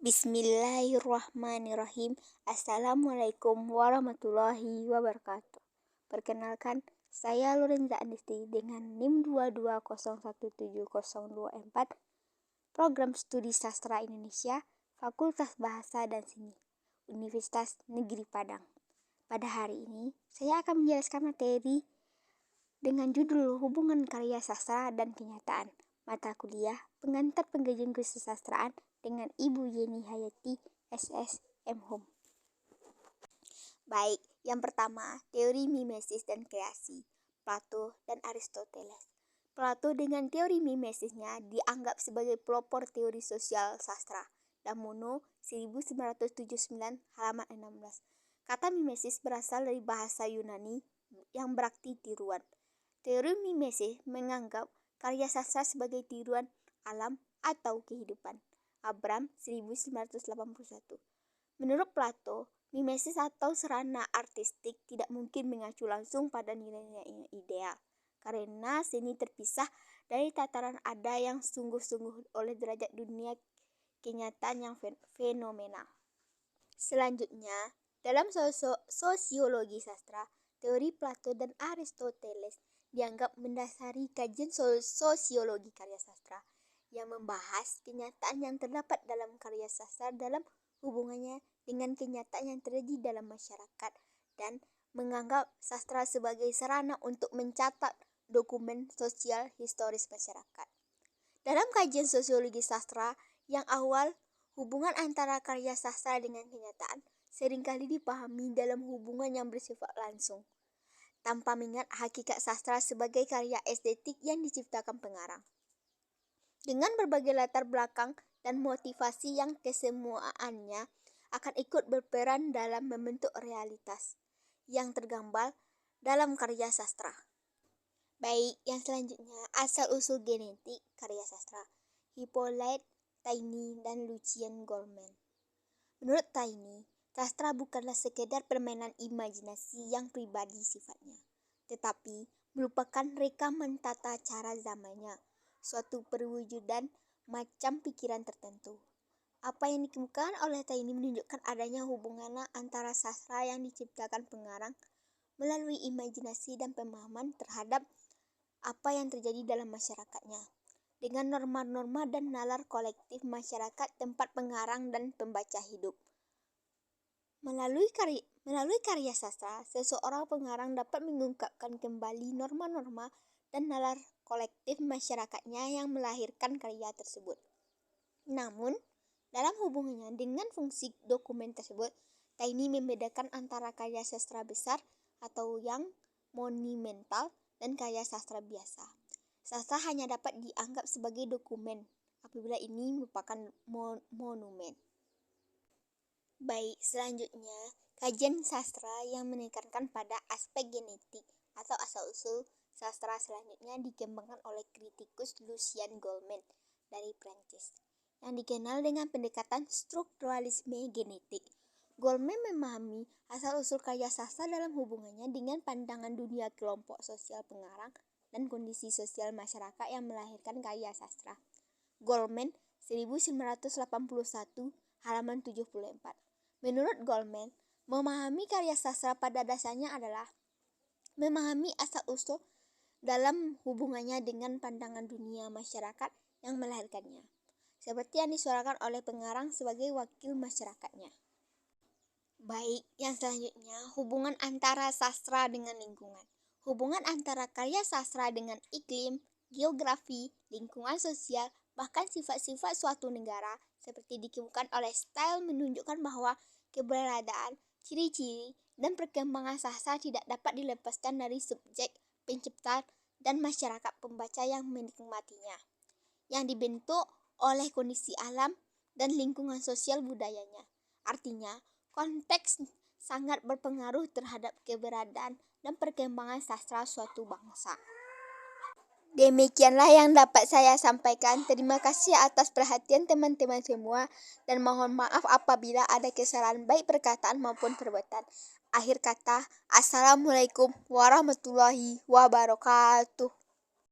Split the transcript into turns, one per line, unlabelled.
Bismillahirrahmanirrahim. Assalamualaikum warahmatullahi wabarakatuh. Perkenalkan, saya Lorenza Andisti dengan NIM 220170244, Program Studi Sastra Indonesia, Fakultas Bahasa dan Seni, Universitas Negeri Padang. Pada hari ini, saya akan menjelaskan materi dengan judul Hubungan Karya Sastra dan Kenyataan, mata kuliah Pengantar Pengkajian Kesusastraan dengan Ibu Yeni Hayati, SSM Hum. Baik, yang pertama, teori mimesis dan kreasi, Plato dan Aristoteles. Plato dengan teori mimesisnya dianggap sebagai pelopor teori sosial sastra. Damono 1979 halaman 16. Kata mimesis berasal dari bahasa Yunani yang berarti tiruan. Teori mimesis menganggap karya sastra sebagai tiruan alam atau kehidupan. Abram 1981. Menurut Plato, mimesis atau serana artistik tidak mungkin mengacu langsung pada nilai-nilai ideal, karena seni terpisah dari tataran ada yang sungguh-sungguh oleh derajat dunia kenyataan yang fenomenal. Selanjutnya, dalam sosiologi sastra, teori Plato dan Aristoteles dianggap mendasari kajian sosiologi karya sastra yang membahas kenyataan yang terdapat dalam karya sastra dalam hubungannya dengan kenyataan yang terjadi dalam masyarakat dan menganggap sastra sebagai sarana untuk mencatat dokumen sosial historis masyarakat. Dalam kajian sosiologi sastra yang awal, hubungan antara karya sastra dengan kenyataan seringkali dipahami dalam hubungan yang bersifat langsung, tanpa mengingat hakikat sastra sebagai karya estetik yang diciptakan pengarang. Dengan berbagai latar belakang dan motivasi yang kesemuaannya akan ikut berperan dalam membentuk realitas yang tergambar dalam karya sastra. Baik, yang selanjutnya, asal-usul genetik karya sastra, Hippolyte Taine dan Lucien Goldman. Menurut Taine, sastra bukanlah sekedar permainan imajinasi yang pribadi sifatnya, tetapi merupakan rekaman tata cara zamannya, suatu perwujudan macam pikiran tertentu. Apa yang dikemukakan oleh Taine menunjukkan adanya hubungan antara sastra yang diciptakan pengarang melalui imajinasi dan pemahaman terhadap apa yang terjadi dalam masyarakatnya, dengan norma-norma dan nalar kolektif masyarakat tempat pengarang dan pembaca hidup. Melalui karya sastra, seseorang pengarang dapat mengungkapkan kembali norma-norma dan nalar kolektif masyarakatnya yang melahirkan karya tersebut. Namun, dalam hubungannya dengan fungsi dokumen tersebut, Taine membedakan antara karya sastra besar atau yang monumental dan karya sastra biasa. Sastra hanya dapat dianggap sebagai dokumen apabila ini merupakan monumen. Baik, selanjutnya, kajian sastra yang menekankan pada aspek genetik atau asal-usul sastra selanjutnya dikembangkan oleh kritikus Lucien Goldman dari Prancis, yang dikenal dengan pendekatan strukturalisme genetik. Goldman memahami asal-usul karya sastra dalam hubungannya dengan pandangan dunia kelompok sosial pengarang dan kondisi sosial masyarakat yang melahirkan karya sastra. Goldman 1981 halaman 74. Menurut Goldman, memahami karya sastra pada dasarnya adalah memahami asal-usul dalam hubungannya dengan pandangan dunia masyarakat yang melahirkannya, seperti yang disuarakan oleh pengarang sebagai wakil masyarakatnya. Baik, yang selanjutnya, hubungan antara sastra dengan lingkungan. Hubungan antara karya sastra dengan iklim, geografi, lingkungan sosial, bahkan sifat-sifat suatu negara, seperti dikemukakan oleh Steele menunjukkan bahwa keberadaan, ciri-ciri, dan perkembangan sastra tidak dapat dilepaskan dari subjek, pencipta, dan masyarakat pembaca yang menikmatinya, yang dibentuk oleh kondisi alam dan lingkungan sosial budayanya. Artinya, konteks sangat berpengaruh terhadap keberadaan dan perkembangan sastra suatu bangsa. Demikianlah yang dapat saya sampaikan. Terima kasih atas perhatian teman-teman semua dan mohon maaf apabila ada kesalahan baik perkataan maupun perbuatan. Akhir kata, Assalamualaikum warahmatullahi wabarakatuh.